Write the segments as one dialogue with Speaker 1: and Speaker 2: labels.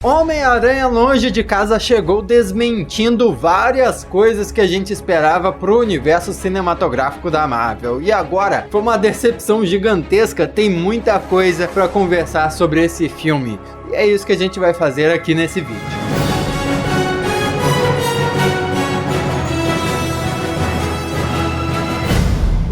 Speaker 1: Homem-Aranha Longe de Casa chegou desmentindo várias coisas que a gente esperava pro universo cinematográfico da Marvel. E agora, foi uma decepção gigantesca, tem muita coisa pra conversar sobre esse filme. E é isso que a gente vai fazer aqui nesse vídeo.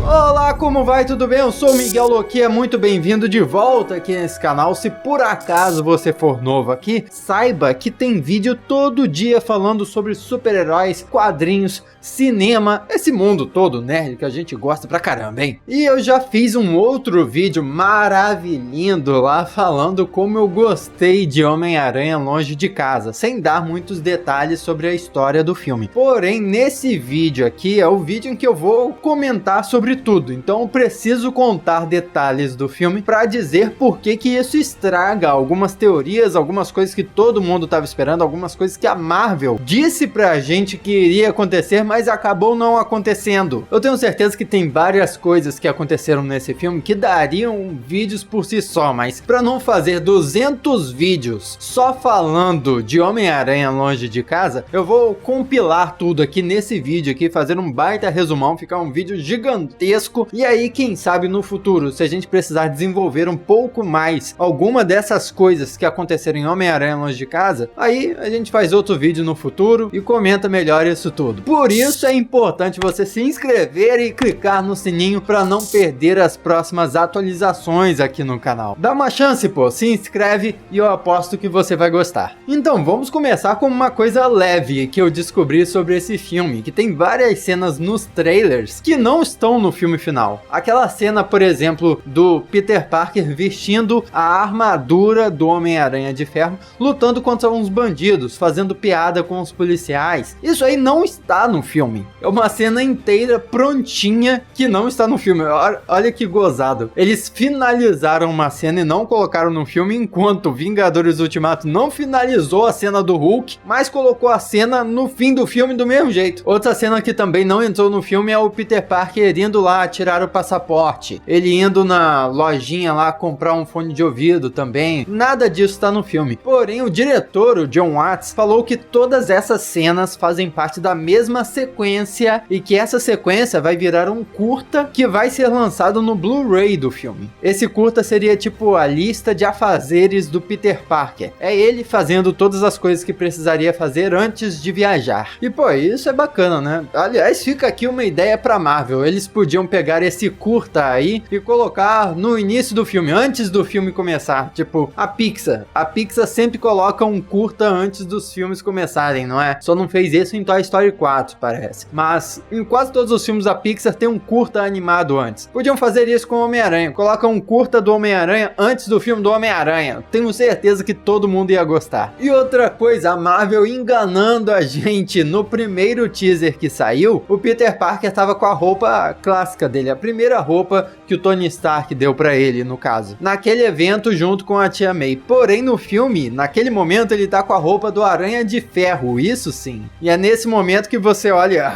Speaker 1: Olá, como vai? Tudo bem? Eu sou o Miguel Loquia, muito bem-vindo de volta aqui nesse canal. Se por acaso você for novo aqui, saiba que tem vídeo todo dia falando sobre super-heróis, quadrinhos, cinema, esse mundo todo nerd que a gente gosta pra caramba, hein? E eu já fiz um outro vídeo maravilhoso lá falando como eu gostei de Homem-Aranha Longe de Casa, sem dar muitos detalhes sobre a história do filme. Porém, nesse vídeo aqui é o vídeo em que eu vou comentar sobre tudo, então eu preciso contar detalhes do filme para dizer por que isso estraga algumas teorias, algumas coisas que todo mundo estava esperando, algumas coisas que a Marvel disse pra gente que iria acontecer, mas acabou não acontecendo. Eu tenho certeza que tem várias coisas que aconteceram nesse filme que dariam vídeos por si só, mas para não fazer 200 vídeos só falando de Homem-Aranha Longe de Casa, eu vou compilar tudo aqui nesse vídeo aqui, fazer um baita resumão, ficar um vídeo gigantesco. E aí, quem sabe no futuro, se a gente precisar desenvolver um pouco mais alguma dessas coisas que aconteceram em Homem-Aranha Longe de Casa, aí a gente faz outro vídeo no futuro e comenta melhor isso tudo. Por isso é importante você se inscrever e clicar no sininho para não perder as próximas atualizações aqui no canal. Dá uma chance, pô, se inscreve e eu aposto que você vai gostar. Então vamos começar com uma coisa leve que eu descobri sobre esse filme, que tem várias cenas nos trailers que não estão no filme final. Aquela cena, por exemplo, do Peter Parker vestindo a armadura do Homem-Aranha de Ferro, lutando contra uns bandidos, fazendo piada com os policiais. Isso aí não está no filme. É uma cena inteira prontinha que não está no filme. Olha que gozado. Eles finalizaram uma cena e não colocaram no filme, enquanto Vingadores Ultimato não finalizou a cena do Hulk, mas colocou a cena no fim do filme do mesmo jeito. Outra cena que também não entrou no filme é o Peter Parker indo lá tirar o passaporte. Ele indo na lojinha lá comprar um fone de ouvido também. Nada disso tá no filme. Porém, o diretor, o Jon Watts, falou que todas essas cenas fazem parte da mesma sequência e que essa sequência vai virar um curta que vai ser lançado no Blu-ray do filme. Esse curta seria tipo a lista de afazeres do Peter Parker. É ele fazendo todas as coisas que precisaria fazer antes de viajar. E pô, isso é bacana, né? Aliás, fica aqui uma ideia pra Marvel. Eles podiam pegar esse curta aí e colocar no início do filme, antes do filme começar. Tipo, a Pixar. A Pixar sempre coloca um curta antes dos filmes começarem, não é? Só não fez isso em Toy Story 4, parece. Mas em quase todos os filmes da Pixar tem um curta animado antes. Podiam fazer isso com o Homem-Aranha. Coloca um curta do Homem-Aranha antes do filme do Homem-Aranha. Tenho certeza que todo mundo ia gostar. E outra coisa, a Marvel enganando a gente. No primeiro teaser que saiu, o Peter Parker tava com a roupa clássica dele, a primeira roupa que o Tony Stark deu pra ele, no caso, naquele evento junto com a Tia May. Porém, no filme, naquele momento, ele tá com a roupa do Aranha de Ferro, isso sim. E é nesse momento que você olha,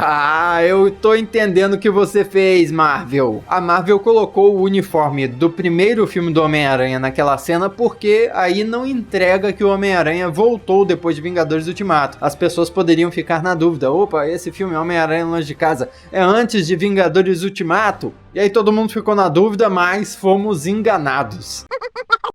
Speaker 1: eu tô entendendo o que você fez, Marvel. A Marvel colocou o uniforme do primeiro filme do Homem-Aranha naquela cena porque aí não entrega que o Homem-Aranha voltou depois de Vingadores Ultimato. As pessoas poderiam ficar na dúvida, opa, esse filme Homem-Aranha Longe de Casa é antes de Vingadores Ultimato? E aí todo mundo ficou na dúvida, mas fomos enganados.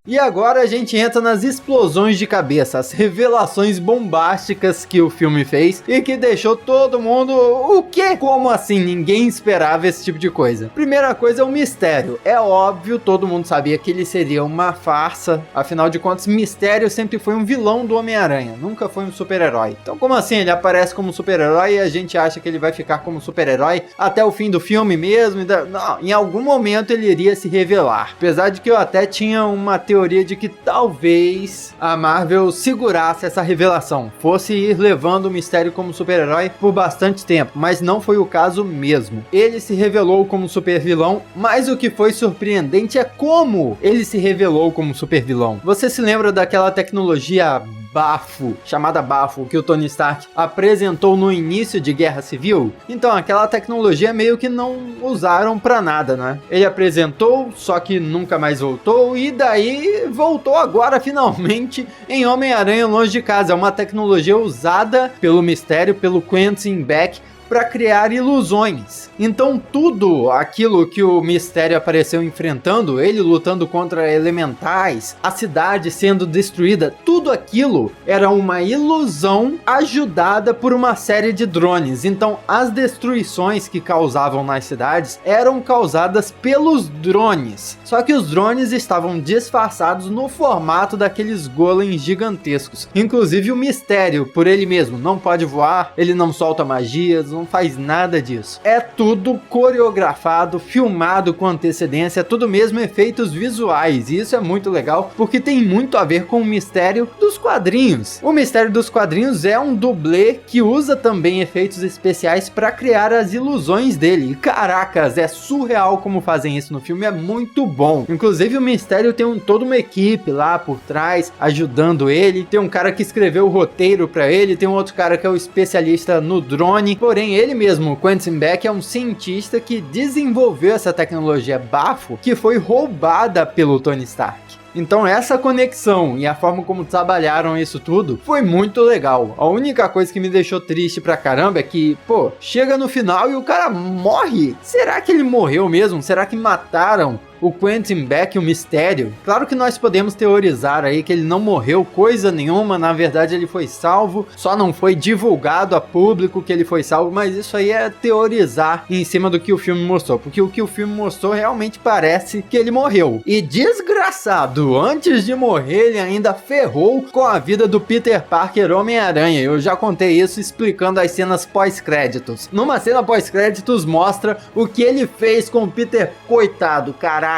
Speaker 1: E agora a gente entra nas explosões de cabeça, as revelações bombásticas que o filme fez e que deixou todo mundo... O quê? Como assim? Ninguém esperava esse tipo de coisa. Primeira coisa é o mistério. É óbvio, todo mundo sabia que ele seria uma farsa. Afinal de contas, Mistério sempre foi um vilão do Homem-Aranha, nunca foi um super-herói. Então como assim? Ele aparece como super-herói e a gente acha que ele vai ficar como super-herói até o fim do filme mesmo? Não, em algum momento ele iria se revelar. Apesar de que eu até tinha uma teoria de que talvez a Marvel segurasse essa revelação, fosse ir levando o Mistério como super-herói por bastante tempo, mas não foi o caso mesmo. Ele se revelou como super-vilão, mas o que foi surpreendente é como ele se revelou como super-vilão. Você se lembra daquela tecnologia bafo, chamada bafo, que o Tony Stark apresentou no início de Guerra Civil? Então, aquela tecnologia meio que não usaram pra nada, né? Ele apresentou, só que nunca mais voltou, e daí voltou agora, finalmente, em Homem-Aranha Longe de Casa. É uma tecnologia usada pelo Mistério, pelo Quentin Beck, para criar ilusões. Então tudo aquilo que o Mistério apareceu enfrentando, ele lutando contra elementais, a cidade sendo destruída, tudo aquilo era uma ilusão ajudada por uma série de drones. Então as destruições que causavam nas cidades eram causadas pelos drones. Só que os drones estavam disfarçados no formato daqueles golems gigantescos. Inclusive o Mistério, por ele mesmo, não pode voar, ele não solta magias, não faz nada disso. É tudo coreografado, filmado com antecedência, tudo mesmo efeitos visuais. E isso é muito legal, porque tem muito a ver com o Mistério dos quadrinhos. O Mistério dos quadrinhos é um dublê que usa também efeitos especiais para criar as ilusões dele. E caracas, é surreal como fazem isso no filme, é muito bom. Inclusive o Mistério tem toda uma equipe lá por trás, ajudando ele. Tem um cara que escreveu o roteiro para ele, tem um outro cara que é o especialista no drone. Porém, ele mesmo, o Quentin Beck, é um cientista que desenvolveu essa tecnologia bafo que foi roubada pelo Tony Stark. Então essa conexão e a forma como trabalharam isso tudo foi muito legal. A única coisa que me deixou triste pra caramba é que, pô, chega no final e o cara morre. Será que ele morreu mesmo? Será que mataram o Quentin Beck, o Mistério? Claro que nós podemos teorizar aí que ele não morreu coisa nenhuma, na verdade ele foi salvo, só não foi divulgado a público que ele foi salvo, mas isso aí é teorizar em cima do que o filme mostrou, porque o que o filme mostrou realmente parece que ele morreu. E desgraçado, antes de morrer ele ainda ferrou com a vida do Peter Parker Homem-Aranha. Eu já contei isso explicando as cenas pós-créditos. Numa cena pós-créditos mostra o que ele fez com o Peter, coitado, caracas.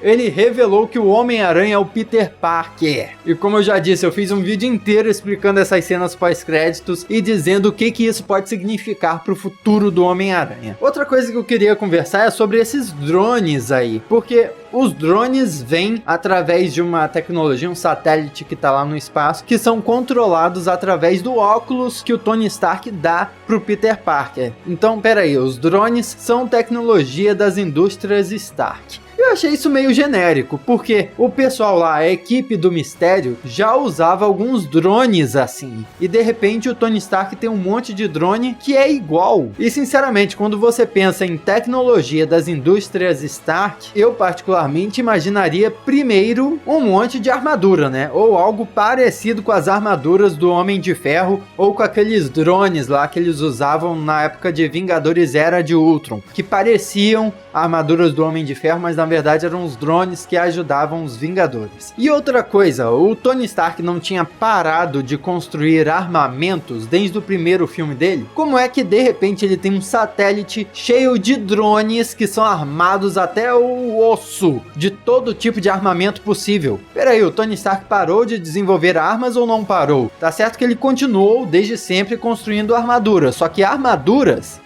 Speaker 1: Ele revelou que o Homem-Aranha é o Peter Parker. E como eu já disse, eu fiz um vídeo inteiro explicando essas cenas pós-créditos e dizendo o que isso pode significar pro futuro do Homem-Aranha. Outra coisa que eu queria conversar é sobre esses drones aí, porque os drones vêm através de uma tecnologia, um satélite que tá lá no espaço, que são controlados através do óculos que o Tony Stark dá pro Peter Parker. Então, peraí, os drones são tecnologia das indústrias Stark. Eu achei isso meio genérico, porque o pessoal lá, a equipe do Mistério, já usava alguns drones assim. E de repente o Tony Stark tem um monte de drone que é igual. E sinceramente, quando você pensa em tecnologia das indústrias Stark, eu particularmente imaginaria primeiro um monte de armadura, né? Ou algo parecido com as armaduras do Homem de Ferro, ou com aqueles drones lá que eles usavam na época de Vingadores Era de Ultron, que pareciam armaduras do Homem de Ferro, mas na verdade eram os drones que ajudavam os Vingadores. E outra coisa, o Tony Stark não tinha parado de construir armamentos desde o primeiro filme dele? Como é que de repente ele tem um satélite cheio de drones que são armados até o osso de todo tipo de armamento possível? Peraí, o Tony Stark parou de desenvolver armas ou não parou? Tá certo que ele continuou desde sempre construindo armaduras, só que armaduras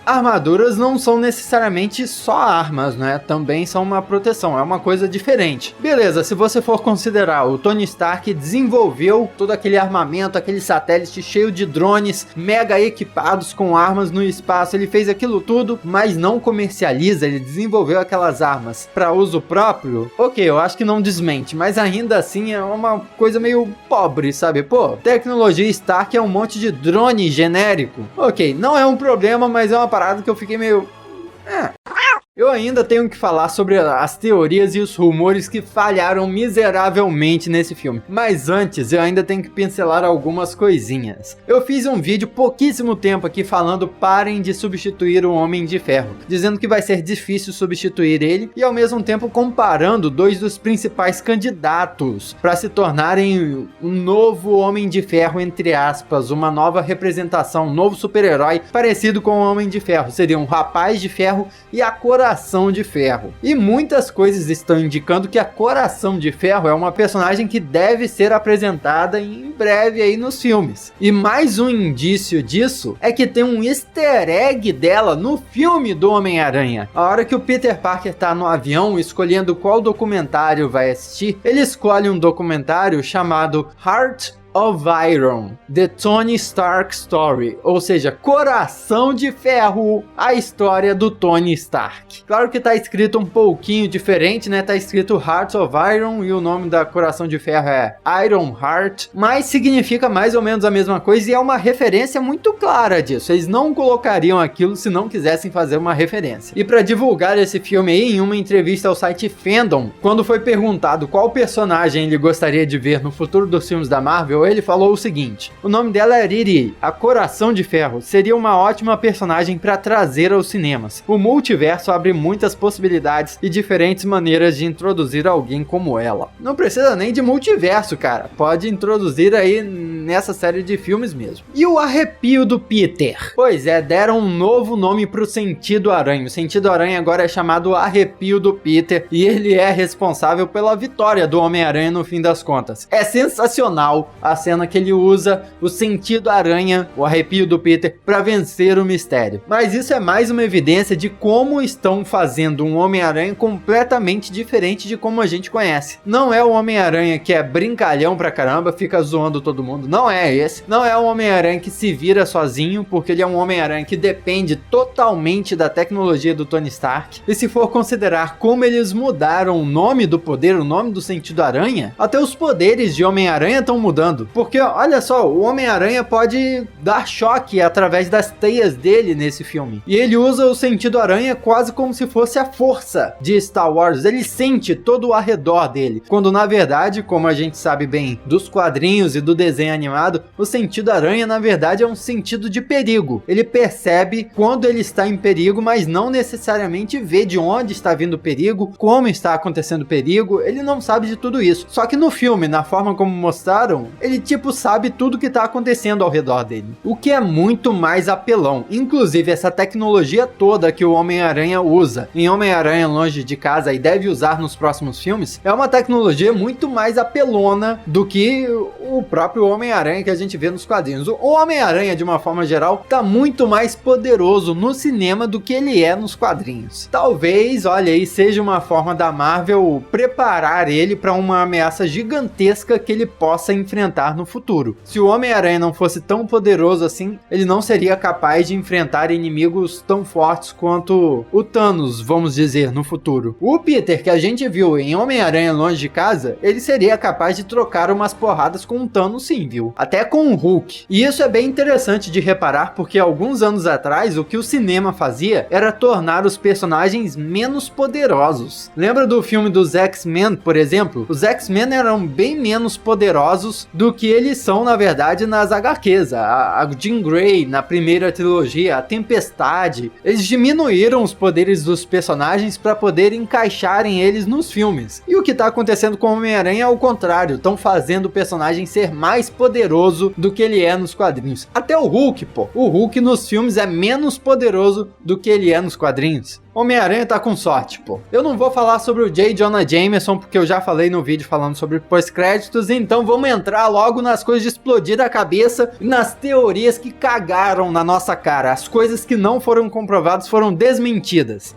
Speaker 1: não são necessariamente só armas, né? Também são uma proteção, é uma coisa diferente. Beleza, se você for considerar, o Tony Stark desenvolveu todo aquele armamento, aquele satélite cheio de drones, mega equipados com armas no espaço, ele fez aquilo tudo, mas não comercializa, ele desenvolveu aquelas armas para uso próprio? Ok, eu acho que não desmente, mas ainda assim é uma coisa meio pobre, sabe? Pô, tecnologia Stark é um monte de drone genérico. Ok, não é um problema, mas é uma parada que eu fiquei meio... Eu ainda tenho que falar sobre as teorias e os rumores que falharam miseravelmente nesse filme. Mas antes, eu ainda tenho que pincelar algumas coisinhas. Eu fiz um vídeo pouquíssimo tempo aqui falando parem de substituir o Homem de Ferro, dizendo que vai ser difícil substituir ele e ao mesmo tempo comparando dois dos principais candidatos para se tornarem um novo Homem de Ferro, entre aspas, uma nova representação, um novo super-herói parecido com o Homem de Ferro. Seria um Rapaz de Ferro e a Coração de Ferro. E muitas coisas estão indicando que a Coração de Ferro é uma personagem que deve ser apresentada em breve aí nos filmes. E mais um indício disso é que tem um easter egg dela no filme do Homem-Aranha. A hora que o Peter Parker tá no avião escolhendo qual documentário vai assistir, ele escolhe um documentário chamado Heart of Iron, The Tony Stark Story, ou seja, Coração de Ferro, a história do Tony Stark. Claro que tá escrito um pouquinho diferente, né? Tá escrito Hearts of Iron e o nome da Coração de Ferro é Iron Heart, mas significa mais ou menos a mesma coisa e é uma referência muito clara disso. Eles não colocariam aquilo se não quisessem fazer uma referência. E para divulgar esse filme aí, em uma entrevista ao site Fandom, quando foi perguntado qual personagem ele gostaria de ver no futuro dos filmes da Marvel, ele falou o seguinte: o nome dela é Riri, a Coração de Ferro, seria uma ótima personagem para trazer aos cinemas. O multiverso abre muitas possibilidades e diferentes maneiras de introduzir alguém como ela. Não precisa nem de multiverso, cara, pode introduzir aí nessa série de filmes mesmo. E o arrepio do Peter? Pois é, deram um novo nome pro Sentido Aranha. O Sentido Aranha agora é chamado Arrepio do Peter e ele é responsável pela vitória do Homem-Aranha no fim das contas. É sensacional a cena que ele usa o Sentido Aranha, o arrepio do Peter, para vencer o mistério. Mas isso é mais uma evidência de como estão fazendo um Homem-Aranha completamente diferente de como a gente conhece. Não é o Homem-Aranha que é brincalhão pra caramba, fica zoando todo mundo. Não é esse. Não é o Homem-Aranha que se vira sozinho, porque ele é um Homem-Aranha que depende totalmente da tecnologia do Tony Stark. E se for considerar como eles mudaram o nome do poder, o nome do Sentido Aranha, até os poderes de Homem-Aranha estão mudando. Porque, olha só, o Homem-Aranha pode dar choque através das teias dele nesse filme. E ele usa o Sentido Aranha quase como se fosse a força de Star Wars. Ele sente todo o arredor dele. Quando, na verdade, como a gente sabe bem dos quadrinhos e do desenho animado, o Sentido Aranha, na verdade, é um sentido de perigo. Ele percebe quando ele está em perigo, mas não necessariamente vê de onde está vindo o perigo, como está acontecendo o perigo. Ele não sabe de tudo isso. Só que no filme, na forma como mostraram, ele tipo sabe tudo que está acontecendo ao redor dele. O que é muito mais apelão. Inclusive, essa tecnologia toda que o Homem-Aranha usa em Homem-Aranha Longe de Casa e deve usar nos próximos filmes, é uma tecnologia muito mais apelona do que o próprio Homem-Aranha que a gente vê nos quadrinhos. O Homem-Aranha, de uma forma geral, tá muito mais poderoso no cinema do que ele é nos quadrinhos. Talvez, olha aí, seja uma forma da Marvel preparar ele para uma ameaça gigantesca que ele possa enfrentar no futuro. Se o Homem-Aranha não fosse tão poderoso assim, ele não seria capaz de enfrentar inimigos tão fortes quanto o Thanos, vamos dizer, no futuro. O Peter, que a gente viu em Homem-Aranha Longe de Casa, ele seria capaz de trocar umas porradas com o Thanos sim, viu? Até com o Hulk. E isso é bem interessante de reparar, porque alguns anos atrás, o que o cinema fazia era tornar os personagens menos poderosos. Lembra do filme dos X-Men, por exemplo? Os X-Men eram bem menos poderosos do que eles são, na verdade, nas HQs. A Jean Grey, na primeira trilogia, a Tempestade, eles diminuíram os poderes dos personagens para poder encaixarem eles nos filmes. E o que tá acontecendo com o Homem-Aranha é o contrário, estão fazendo o personagem ser mais poderoso do que ele é nos quadrinhos. Até o Hulk, pô. O Hulk nos filmes é menos poderoso do que ele é nos quadrinhos. Homem-Aranha tá com sorte, pô. Eu não vou falar sobre o J. Jonah Jameson, porque eu já falei no vídeo falando sobre pós-créditos, então vamos entrar logo nas coisas de explodir a cabeça e nas teorias que cagaram na nossa cara. As coisas que não foram comprovadas foram desmentidas.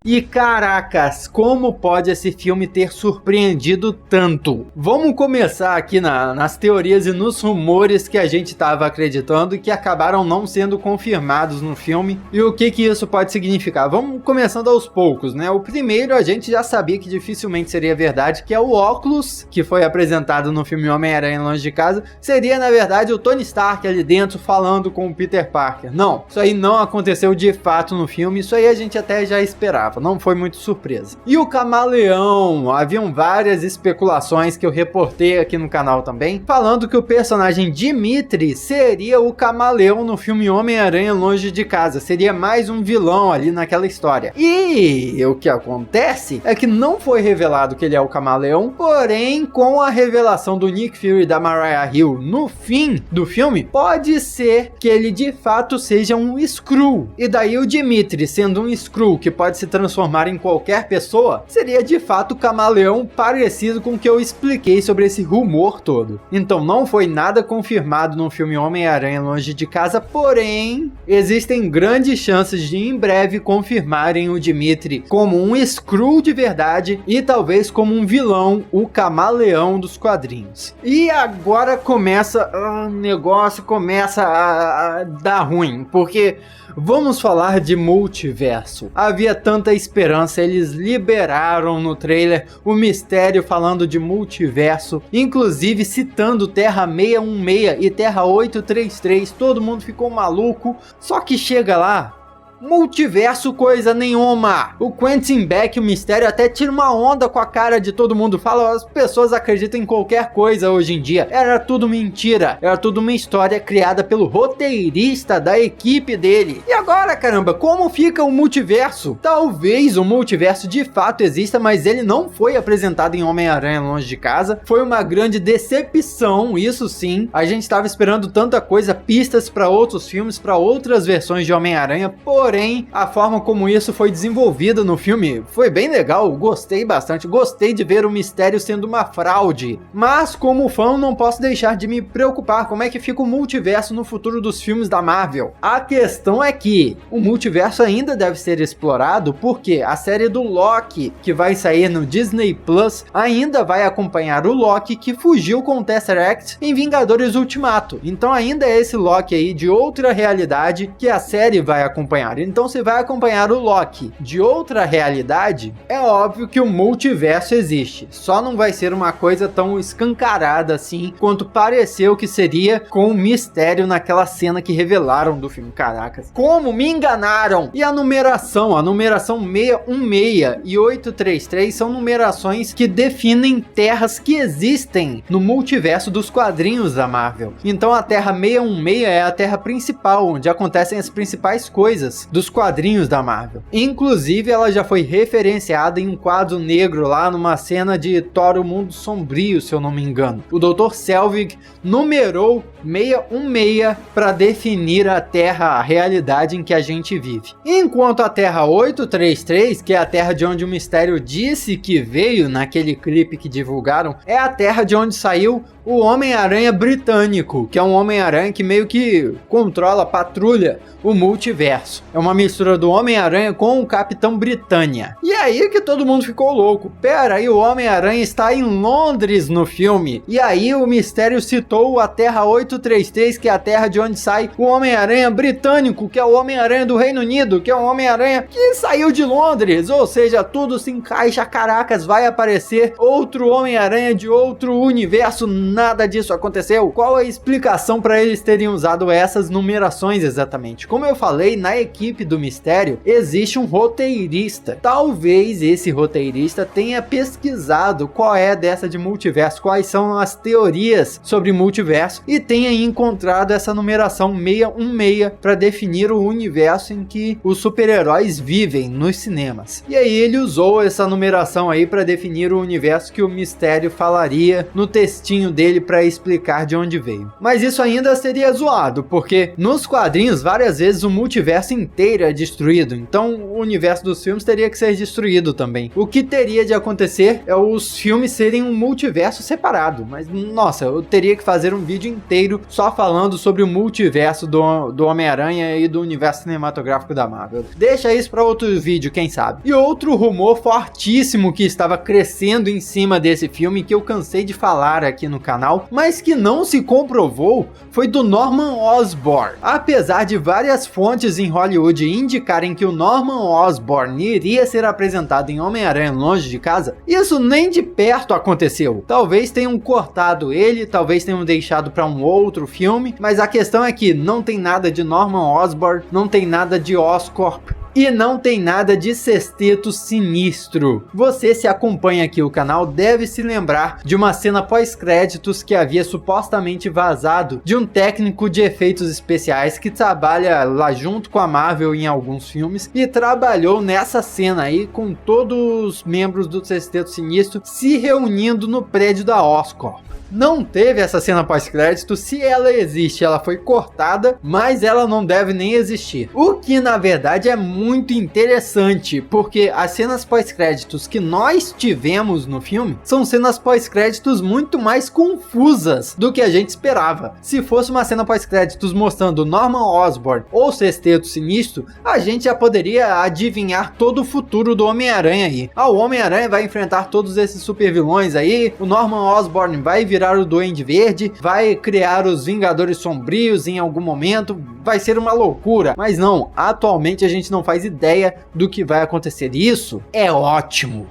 Speaker 1: E caracas, como pode esse filme ter surpreendido tanto? Vamos começar aqui nas teorias e nos rumores que a gente estava acreditando e que acabaram não sendo confirmados no filme. E o que isso pode significar? Vamos começando aos poucos, né? O primeiro a gente já sabia que dificilmente seria verdade, que é o óculos que foi apresentado no filme Homem-Aranha Longe de Casa. Seria, na verdade, o Tony Stark ali dentro falando com o Peter Parker. Não, isso aí não aconteceu de fato no filme, isso aí a gente até já esperava. Não foi muito surpresa. E o Camaleão? Haviam várias especulações que eu reportei aqui no canal também, falando que o personagem Dimitri seria o Camaleão no filme Homem-Aranha Longe de Casa. Seria mais um vilão ali naquela história. E o que acontece é que não foi revelado que ele é o Camaleão, porém, com a revelação do Nick Fury e da Mariah Hill no fim do filme, pode ser que ele de fato seja um Skrull. E daí o Dimitri, sendo um Skrull que pode se transformar transformar em qualquer pessoa, seria de fato o camaleão, parecido com o que eu expliquei sobre esse rumor todo. Então não foi nada confirmado no filme Homem-Aranha Longe de Casa, porém, existem grandes chances de em breve confirmarem o Dimitri como um Skrull de verdade e talvez como um vilão, o camaleão dos quadrinhos. E agora o negócio começa a dar ruim, porque vamos falar de multiverso. Havia tanta esperança, eles liberaram no trailer o mistério falando de multiverso, inclusive citando Terra 616 e Terra 833, todo mundo ficou maluco, só que chega lá, multiverso coisa nenhuma. O Quentin Beck, o mistério, até tira uma onda com a cara de todo mundo. Fala, as pessoas acreditam em qualquer coisa hoje em dia. Era tudo mentira. Era tudo uma história criada pelo roteirista da equipe dele. E agora, caramba, como fica o multiverso? Talvez o multiverso de fato exista, mas ele não foi apresentado em Homem-Aranha Longe de Casa. Foi uma grande decepção, isso sim. A gente estava esperando tanta coisa, pistas para outros filmes, para outras versões de Homem-Aranha, porém, a forma como isso foi desenvolvido no filme foi bem legal, gostei bastante, gostei de ver o mistério sendo uma fraude. Mas, como fã, não posso deixar de me preocupar como é que fica o multiverso no futuro dos filmes da Marvel. A questão é que o multiverso ainda deve ser explorado porque a série do Loki, que vai sair no Disney Plus, ainda vai acompanhar o Loki que fugiu com o Tesseract em Vingadores Ultimato. Então ainda é esse Loki aí de outra realidade que a série vai acompanhar. Então se vai acompanhar o Loki de outra realidade, é óbvio que o multiverso existe. Só não vai ser uma coisa tão escancarada assim quanto pareceu que seria com o mistério naquela cena que revelaram do filme. Caracas, como me enganaram! E a numeração 616 e 833 são numerações que definem terras que existem no multiverso dos quadrinhos da Marvel. Então a Terra 616 é a terra principal, onde acontecem as principais coisas dos quadrinhos da Marvel. Inclusive, ela já foi referenciada em um quadro negro lá numa cena de Thor: O Mundo Sombrio, se eu não me engano. O Dr. Selvig numerou 616 para definir a Terra, a realidade em que a gente vive. Enquanto a Terra 833, que é a Terra de onde o Mistério disse que veio naquele clipe que divulgaram, é a Terra de onde saiu o Homem-Aranha britânico, que é um Homem-Aranha que meio que controla, patrulha o multiverso. É uma mistura do Homem-Aranha com o Capitão Britânia. E aí que todo mundo ficou louco. Pera aí, o Homem-Aranha está em Londres no filme. E aí o Mistério citou a Terra 833, que é a terra de onde sai o Homem-Aranha britânico, que é o Homem-Aranha do Reino Unido, que é um Homem-Aranha que saiu de Londres. Ou seja, tudo se encaixa, caracas, vai aparecer outro Homem-Aranha de outro universo. Nada disso aconteceu. Qual a explicação para eles terem usado essas numerações exatamente? Como eu falei, na equipe do Mistério existe um roteirista. Talvez esse roteirista tenha pesquisado qual é dessa de multiverso, quais são as teorias sobre multiverso e tenha encontrado essa numeração 616 para definir o universo em que os super-heróis vivem nos cinemas. E aí ele usou essa numeração aí para definir o universo que o Mistério falaria no textinho dele para explicar de onde veio. Mas isso ainda seria zoado, porque nos quadrinhos várias vezes o multiverso inteiro é destruído, então o universo dos filmes teria que ser destruído também. O que teria de acontecer é os filmes serem um multiverso separado, mas nossa, eu teria que fazer um vídeo inteiro só falando sobre o multiverso do Homem-Aranha e do universo cinematográfico da Marvel. Deixa isso para outro vídeo, quem sabe. E outro rumor fortíssimo que estava crescendo em cima desse filme, que eu cansei de falar aqui no canal, mas que não se comprovou, foi do Norman Osborn. Apesar de várias fontes em Hollywood indicarem que o Norman Osborn iria ser apresentado em Homem-Aranha Longe de Casa, isso nem de perto aconteceu. Talvez tenham cortado ele, talvez tenham deixado para um outro filme, mas a questão é que não tem nada de Norman Osborn, não tem nada de Oscorp, e não tem nada de Sexteto Sinistro. Você, se acompanha aqui o canal, deve se lembrar de uma cena pós-créditos que havia supostamente vazado de um técnico de efeitos especiais que trabalha lá junto com a Marvel em alguns filmes e trabalhou nessa cena aí com todos os membros do Sexteto Sinistro se reunindo no prédio da Oscorp. não teve essa cena pós-crédito. Se ela existe, ela foi cortada, mas ela não deve nem existir. O que na verdade é muito interessante, porque as cenas pós-créditos que nós tivemos no filme são cenas pós-créditos muito mais confusas do que a gente esperava. Se fosse uma cena pós-créditos mostrando Norman Osborn ou Sexteto Sinistro, a gente já poderia adivinhar todo o futuro do Homem-Aranha aí. O Homem-Aranha vai enfrentar todos esses super vilões aí, o Norman Osborn vai virar o Duende Verde, vai criar os Vingadores Sombrios em algum momento, vai ser uma loucura. Mas não, atualmente a gente não faz ideia do que vai acontecer. Isso é ótimo.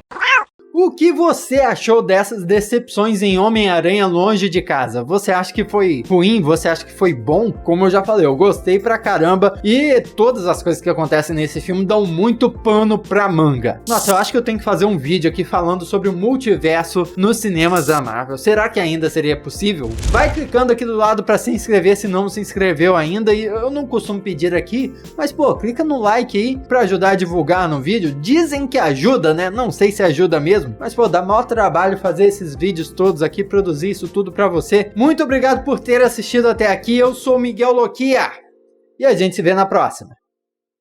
Speaker 1: O que você achou dessas decepções em Homem-Aranha Longe de Casa? Você acha que foi ruim? Você acha que foi bom? Como eu já falei, eu gostei pra caramba e todas as coisas que acontecem nesse filme dão muito pano pra manga. Nossa, eu acho que eu tenho que fazer um vídeo aqui falando sobre o multiverso nos cinemas da Marvel. Será que ainda seria possível? Vai clicando aqui do lado pra se inscrever se não se inscreveu ainda, e eu não costumo pedir aqui, mas pô, clica no like aí pra ajudar a divulgar no vídeo. Dizem que ajuda, né? Não sei se ajuda mesmo, mas pô, dá maior trabalho fazer esses vídeos todos aqui, produzir isso tudo pra você. Muito obrigado por ter assistido até aqui, eu sou o Miguel Loquia e a gente se vê na próxima.